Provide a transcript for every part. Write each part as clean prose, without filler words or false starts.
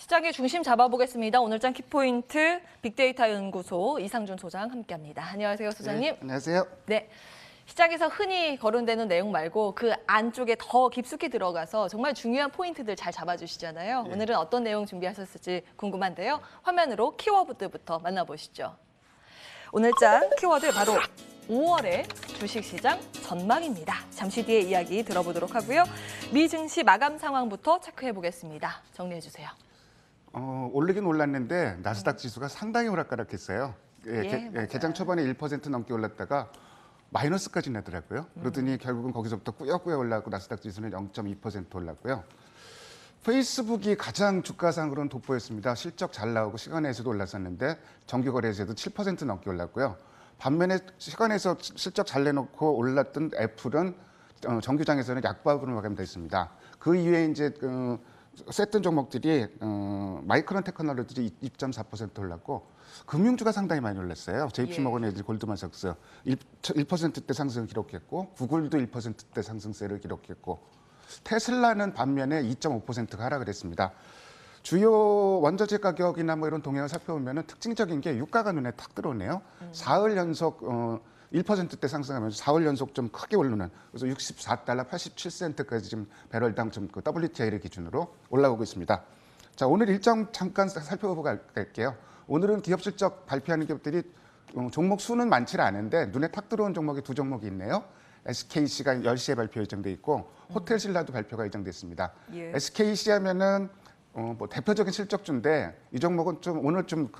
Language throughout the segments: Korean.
시장의 중심 잡아보겠습니다. 오늘장 키포인트 빅데이터 연구소 이상준 소장 함께합니다. 안녕하세요, 소장님. 네, 안녕하세요. 네, 시장에서 흔히 거론되는 내용 말고 그 안쪽에 더 깊숙이 들어가서 정말 중요한 포인트들 잘 잡아주시잖아요. 네. 오늘은 어떤 내용 준비하셨을지 궁금한데요. 화면으로 키워드부터 만나보시죠. 오늘장 키워드 바로 5월의 주식시장 전망입니다. 잠시 뒤에 이야기 들어보도록 하고요. 미 증시 마감 상황부터 체크해 보겠습니다. 정리해 주세요. 올르긴 올랐는데 나스닥 지수가 상당히 오락가락했어요. 개장 초반에 1% 넘게 올랐다가 마이너스까지 나더라고요. 그러더니 결국은 거기서부터 꾸역꾸역 올라가고 나스닥 지수는 0.2% 올랐고요. 페이스북이 가장 주가상으로는 돋보였습니다. 실적 잘 나오고 시간에서도 올랐었는데 정규거래에서도 7% 넘게 올랐고요. 반면에 시간에서 실적 잘 내놓고 올랐던 애플은 정규장에서는 약보합으로 마감됐습니다. 그 이후에 이제 셌던 종목들이 마이크론 테크놀로지 2.4% 올랐고 금융주가 상당히 많이 올랐어요. JP모건, 골드만삭스 1%대 상승을 기록했고 구글도 1%대 상승세를 기록했고 테슬라는 반면에 2.5%가 하락을 했습니다. 주요 원자재 가격이나 뭐 이런 동향을 살펴보면 특징적인 게 유가가 눈에 탁 들어오네요. 사흘 연속 1%대 상승하면서 4월 연속 좀 크게 오르는, 그래서 64달러 87센트까지 지금 배럴당 좀 그 WTI를 기준으로 올라오고 있습니다. 자, 오늘 일정 잠깐 살펴보고 갈게요. 오늘은 기업 실적 발표하는 기업들이 종목 수는 많지 않은데 눈에 탁 들어온 종목이 두 종목이 있네요. SKC가 10시에 발표 예정돼 있고 호텔신라도 발표가 예정됐습니다. SKC 하면은 뭐 대표적인 실적주인데 이 종목은 좀 오늘 좀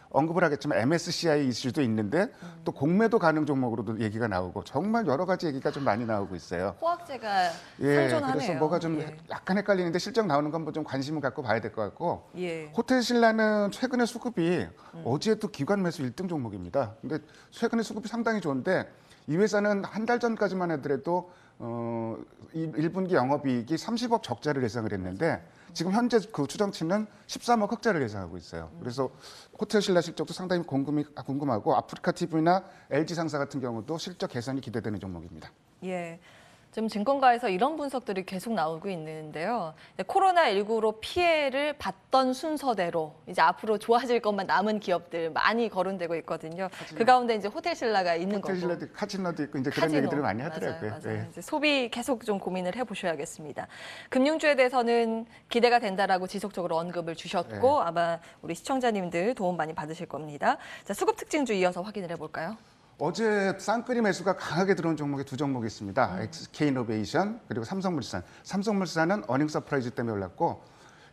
언급을 하겠지만 MSCI 이슈도 있는데 또 공매도 가능 종목으로도 얘기가 나오고 정말 여러 가지 얘기가 좀 많이 나오고 있어요. 호황제가 상존하네요. 그래서 뭐가 좀 약간 헷갈리는데 실적 나오는 건 뭐 좀 관심을 갖고 봐야 될 것 같고 호텔신라는 최근에 수급이 어제도 기관 매수 1등 종목입니다. 근데 최근에 수급이 상당히 좋은데 이 회사는 한 달 전까지만 하더라도 1분기 영업이익이 30억 적자를 예상을 했는데 지금 현재 그 추정치는 13억 흑자를 예상하고 있어요. 그래서 호텔신라 실적도 상당히 궁금하고 아프리카 TV나 LG상사 같은 경우도 실적 개선이 기대되는 종목입니다. 예. 지금 증권가에서 이런 분석들이 계속 나오고 있는데요. 코로나19로 피해를 봤던 순서대로 이제 앞으로 좋아질 것만 남은 기업들 많이 거론되고 있거든요. 그 가운데 이제 호텔신라가 있는 거고. 호텔신라도 카지노도 있고 이제 그런 얘기들을 많이 하더라고요. 맞아요. 네. 이제 소비 계속 좀 고민을 해보셔야겠습니다. 금융주에 대해서는 기대가 된다라고 지속적으로 언급을 주셨고 아마 우리 시청자님들 도움 많이 받으실 겁니다. 자, 수급 특징주 이어서 확인을 해볼까요? 어제 쌍끌이 매수가 강하게 들어온 종목이 두 종목이 있습니다. SK이노베이션 그리고 삼성물산. 삼성물산은 어닝 서프라이즈 때문에 올랐고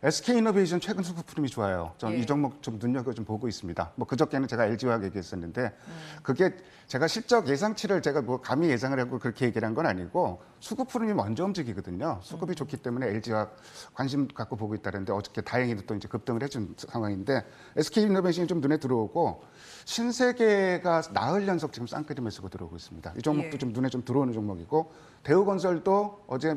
SK이노베이션 최근 수급 흐름이 좋아요. 전 이 종목 좀 눈여겨 좀 보고 있습니다. 뭐 그저께는 제가 LG화학 얘기했었는데 그게 제가 실적 예상치를 제가 뭐 감히 예상을 하고 그렇게 얘기를 한 건 아니고 수급 흐름이 먼저 움직이거든요. 수급이 좋기 때문에 LG화학 관심 갖고 보고 있다는데 어저께 다행히도 또 이제 급등을 해준 상황인데 SK이노베이션이 좀 눈에 들어오고 신세계가 나흘 연속 지금 쌍끌이 매수가 들어오고 있습니다. 이 종목도 좀 눈에 좀 들어오는 종목이고 대우건설도 어제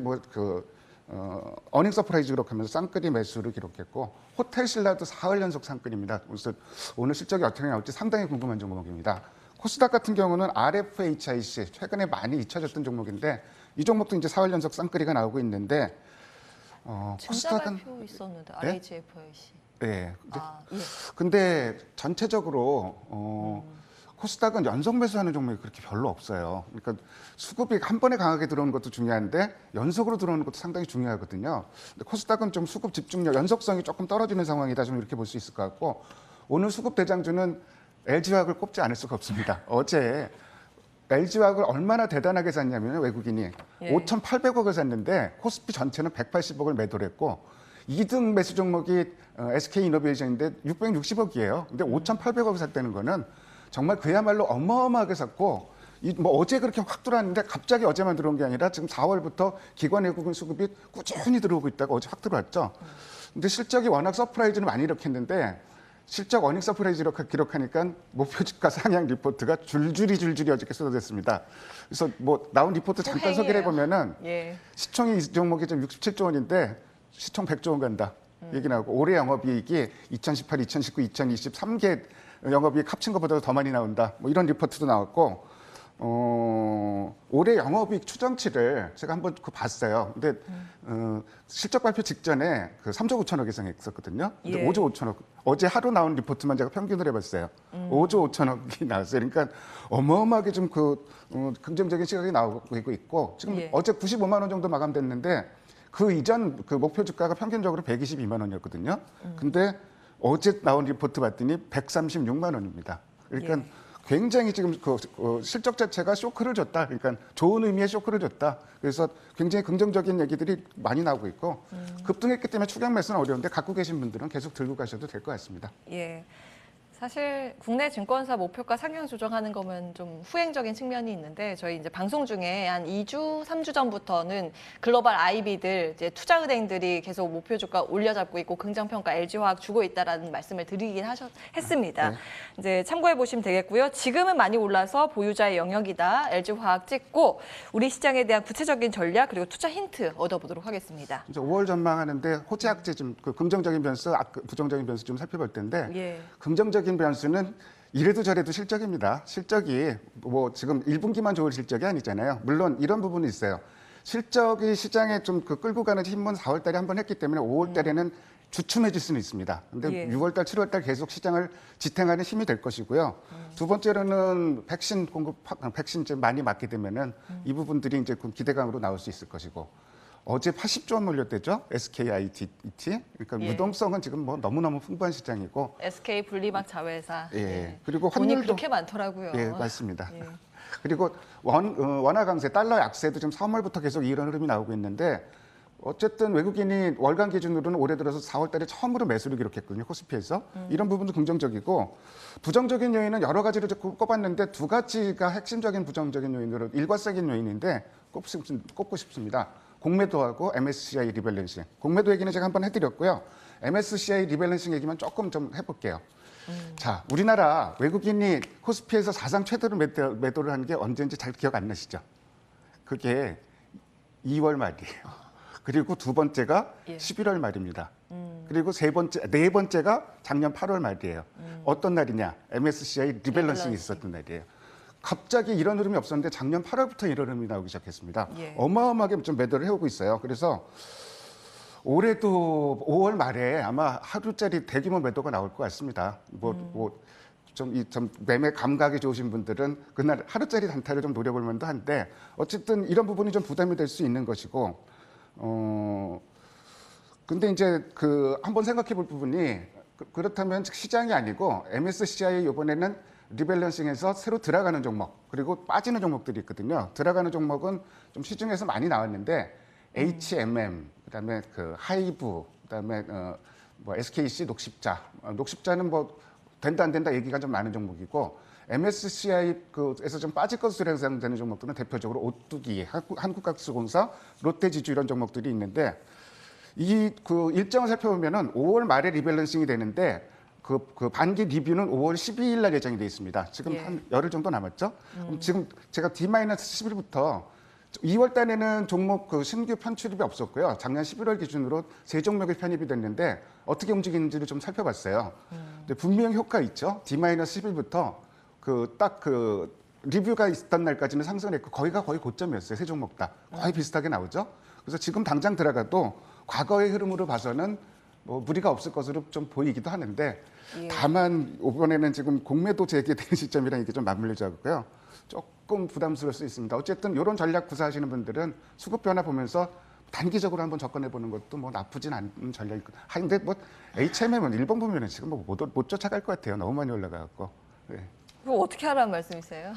어닝 서프라이즈 기록하면서 쌍끌이 매수를 기록했고 호텔신라도 사흘 연속 쌍끌입니다. 그래서 오늘 실적이 어떻게 나올지 상당히 궁금한 종목입니다. 코스닥 같은 경우는 RFHIC 최근에 많이 잊혀졌던 종목인데 이 종목도 이제 사흘 연속 쌍끌이가 나오고 있는데 코스닥은 발표 있었는데 RHFIC. 네. 근데 전체적으로 코스닥은 연속 매수하는 종목이 그렇게 별로 없어요. 그러니까 수급이 한 번에 강하게 들어오는 것도 중요한데 연속으로 들어오는 것도 상당히 중요하거든요. 근데 코스닥은 좀 수급 집중력, 연속성이 조금 떨어지는 상황이다. 좀 이렇게 볼 수 있을 것 같고 오늘 수급 대장주는 LG화학을 꼽지 않을 수가 없습니다. 어제 LG화학을 얼마나 대단하게 샀냐면 외국인이 5,800억을 샀는데 코스피 전체는 180억을 매도를 했고 2등 매수 종목이 SK이노베이션인데 660억이에요. 근데 5,800억을 샀다는 거는 정말 그야말로 어마어마하게 샀고 뭐 어제 그렇게 확 들어왔는데 갑자기 어제만 들어온 게 아니라 지금 4월부터 기관 외국인 수급이 꾸준히 들어오고 있다가 어제 확 들어왔죠. 근데 실적이 워낙 서프라이즈는 많이 일으켰는데 실적 어닝 서프라이즈 기록하니까 목표 주가 상향 리포트가 줄줄이 어저께 쏟아졌습니다. 그래서 뭐 나온 리포트 잠깐 소개를 해보면은 시총이 이 종목이 좀 67조 원인데 시총 100조 원 간다. 얘기 나오고 올해 영업이익이 2018, 2019, 2020 3개 영업이익 합친 것보다 더 많이 나온다. 뭐 이런 리포트도 나왔고 올해 영업이익 추정치를 제가 한번 봤어요. 근데 실적 발표 직전에 그 3조 5천억 예상했었거든요. 근데 예. 5조 5천억. 어제 하루 나온 리포트만 제가 평균을 해봤어요. 5조 5천억이 나왔어요. 그러니까 어마어마하게 좀 긍정적인 시각이 나오고 있고 지금 예. 어제 95만 원 정도 마감됐는데 그 이전 그 목표 주가가 평균적으로 122만 원이었거든요. 근데 어제 나온 리포트 봤더니 136만 원입니다. 그러니까 예. 굉장히 지금 실적 자체가 쇼크를 줬다. 그러니까 좋은 의미의 쇼크를 줬다. 그래서 굉장히 긍정적인 얘기들이 많이 나오고 있고 급등했기 때문에 추격 매수는 어려운데 갖고 계신 분들은 계속 들고 가셔도 될 것 같습니다. 예. 사실 국내 증권사 목표가 상향 조정하는 거면 좀 후행적인 측면이 있는데 저희 이제 방송 중에 한 2주, 3주 전부터는 글로벌 IB들 이제 투자은행들이 계속 목표 주가 올려잡고 있고 긍정평가 LG화학 주고 있다라는 말씀을 드리긴 했습니다. 네. 이제 참고해 보시면 되겠고요. 지금은 많이 올라서 보유자의 영역이다. LG화학 찍고 우리 시장에 대한 구체적인 전략 그리고 투자 힌트 얻어보도록 하겠습니다. 이제 5월 전망하는데 호재학제 좀 긍정적인 변수, 부정적인 변수 좀 살펴볼 텐데 예. 긍정적인 변수는 이래도 저래도 실적입니다. 실적이 뭐 지금 1분기만 좋을 실적이 아니잖아요. 물론 이런 부분이 있어요. 실적이 시장에 좀 끌고 가는 힘은 4월 달에 한 번 했기 때문에 5월 달에는 주춤해질 수는 있습니다. 근데 예. 6월 달, 7월 달 계속 시장을 지탱하는 힘이 될 것이고요. 두 번째로는 백신 백신 좀 많이 맞게 되면은 이 부분들이 이제 기대감으로 나올 수 있을 것이고. 어제 80조 원 몰렸대죠. SKIT. 그러니까 예. 유동성은 지금 뭐 너무너무 풍부한 시장이고. SK 분리막 자회사. 예. 그리고 돈이 환율도 그렇게 많더라고요. 예, 맞습니다. 예. 그리고 원화 강세, 달러 약세도 지금 3월부터 계속 이런 흐름이 나오고 있는데 어쨌든 외국인이 월간 기준으로는 올해 들어서 4월 달에 처음으로 매수를 기록했거든요. 코스피에서. 이런 부분도 긍정적이고 부정적인 요인은 여러 가지를 꼽았는데 두 가지가 핵심적인 부정적인 요인으로 일과적인 요인인데 꼽고 싶습니다. 공매도하고 MSCI 리밸런싱. 공매도 얘기는 제가 한번 해드렸고요. MSCI 리밸런싱 얘기만 조금 좀 해볼게요. 자, 우리나라 외국인이 코스피에서 사상 최대로 매도를 한 게 언제인지 잘 기억 안 나시죠? 그게 2월 말이에요. 그리고 두 번째가 예. 11월 말입니다. 그리고 네 번째가 작년 8월 말이에요. 어떤 날이냐? MSCI 리밸런싱이 있었던 날이에요. 갑자기 이런 흐름이 없었는데 작년 8월부터 이런 흐름이 나오기 시작했습니다. 예. 어마어마하게 좀 매도를 해오고 있어요. 그래서 올해도 5월 말에 아마 하루짜리 대규모 매도가 나올 것 같습니다. 좀 매매 감각이 좋으신 분들은 그날 하루짜리 단타를 좀 노려볼 만도 한데 어쨌든 이런 부분이 좀 부담이 될 수 있는 것이고 근데 이제 한번 생각해 볼 부분이 그렇다면 시장이 아니고 MSCI 이번에는 리밸런싱에서 새로 들어가는 종목 그리고 빠지는 종목들이 있거든요. 들어가는 종목은 좀 시중에서 많이 나왔는데 HMM 그다음에 하이브 그다음에 SKC 녹십자는 뭐 된다 안 된다 얘기가 좀 많은 종목이고 MSCI에서 좀 빠질 것으로 예상되는 종목들은 대표적으로 오뚜기, 한국가스공사, 롯데지주 이런 종목들이 있는데 이 일정을 살펴보면은 5월 말에 리밸런싱이 되는데 그 반기 리뷰는 5월 12일 날 예정이 돼 있습니다. 지금 예. 한 열흘 정도 남았죠? 그럼 지금 제가 D-10일부터 2월 달에는 종목 신규 편출입이 없었고요. 작년 11월 기준으로 세 종목이 편입이 됐는데 어떻게 움직이는지를 좀 살펴봤어요. 근데 분명 효과 있죠. D-10일부터 리뷰가 있던 날까지는 상승했고 거의 고점이었어요. 세 종목 다. 거의 비슷하게 나오죠. 그래서 지금 당장 들어가도 과거의 흐름으로 봐서는 뭐 무리가 없을 것으로 좀 보이기도 하는데 예. 다만 이번에는 지금 공매도 재개되는 시점이랑 이게 좀 맞물려져 있고요. 조금 부담스러울 수 있습니다. 어쨌든 이런 전략 구사하시는 분들은 수급 변화 보면서 단기적으로 한번 접근해 보는 것도 뭐 나쁘진 않은 전략일 것 같아요. 근데 뭐 HMM은 일본 보면은 지금 못 쫓아갈 것 같아요. 너무 많이 올라가고. 네. 그거 어떻게 하라는 말씀이세요?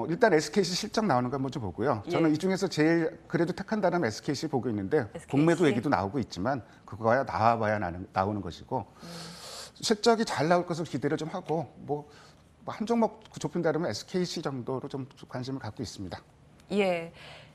일단 SKC 실적 나오는 거 먼저 보고요. 저는 예. 이 중에서 제일 그래도 택한다면 SKC 보고 있는데 SKC? 공매도 얘기도 나오고 있지만 그거야 나와봐야 나오는 것이고 실적이 잘 나올 것을 기대를 좀 하고 한 종목 좁힌다면 SKC 정도로 좀 관심을 갖고 있습니다. 예.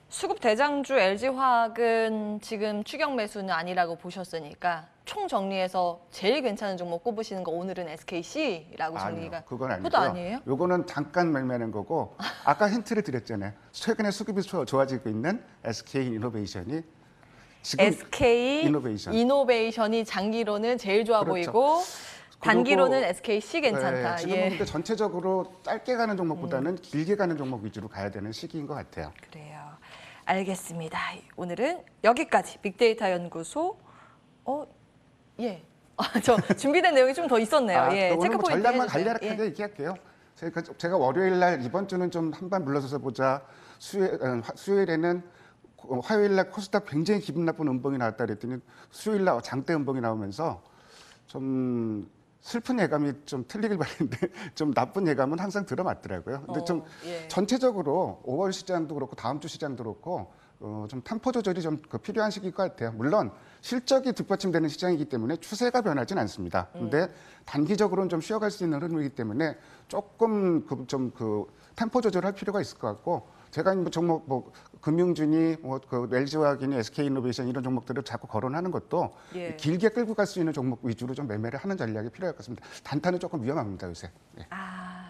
수급 대장주 LG화학은 지금 추격 매수는 아니라고 보셨으니까 총 정리해서 제일 괜찮은 종목 꼽으시는 거 오늘은 SKC라고 정리가. 아니요, 그건 아니고요. 그것도 아니에요? 요거는 잠깐 매매하는 거고 아까 힌트를 드렸잖아요. 최근에 수급이 좋아지고 있는 SK 이노베이션이 지금 SK 이노베이션. 이노베이션이 장기로는 제일 좋아 그렇죠. 보이고 단기로는 SKC 괜찮다. 네, 지금은 근데 전체적으로 짧게 가는 종목보다는 길게 가는 종목 위주로 가야 되는 시기인 것 같아요. 그래요. 알겠습니다. 오늘은 여기까지 빅데이터 연구소. 예. 저 준비된 내용이 좀 더 있었네요. 예. 오늘 체크 뭐 포인트 전략만 해주세요. 간략하게 예. 얘기할게요. 제가 월요일 날 이번 주는 좀 한번 물러서서 보자. 수요일에는 화요일 날 코스닥 굉장히 기분 나쁜 음봉이 나왔다 그랬더니 수요일 날 장대 음봉이 나오면서 좀 슬픈 예감이 좀 틀리길 바랬는데 좀 나쁜 예감은 항상 들어맞더라고요. 근데 좀 예. 전체적으로 5월 시장도 그렇고 다음 주 시장도 그렇고 좀 템포 조절이 좀 필요한 시기일 것 같아요. 물론 실적이 뒷받침되는 시장이기 때문에 추세가 변하진 않습니다. 근데 단기적으로는 좀 쉬어갈 수 있는 흐름이기 때문에 조금 템포 조절할 필요가 있을 것 같고 제가 뭐 종목 금융주니 LG화학이니 SK이노베이션 이런 종목들을 자꾸 거론하는 것도 예. 길게 끌고 갈 수 있는 종목 위주로 좀 매매를 하는 전략이 필요할 것 같습니다. 단타는 조금 위험합니다 요새. 예.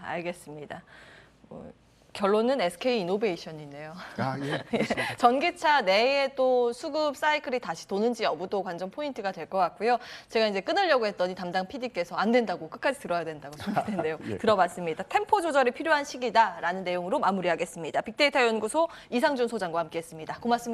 알겠습니다. 결론은 SK이노베이션이네요. 예. 그렇습니다. 전기차 내에 또 수급 사이클이 다시 도는지 여부도 관전 포인트가 될 것 같고요. 제가 이제 끊으려고 했더니 담당 PD께서 안 된다고 끝까지 들어야 된다고 준비된대요. 예. 들어봤습니다. 템포 조절이 필요한 시기다라는 내용으로 마무리하겠습니다. 빅데이터 연구소 이상준 소장과 함께했습니다. 고맙습니다.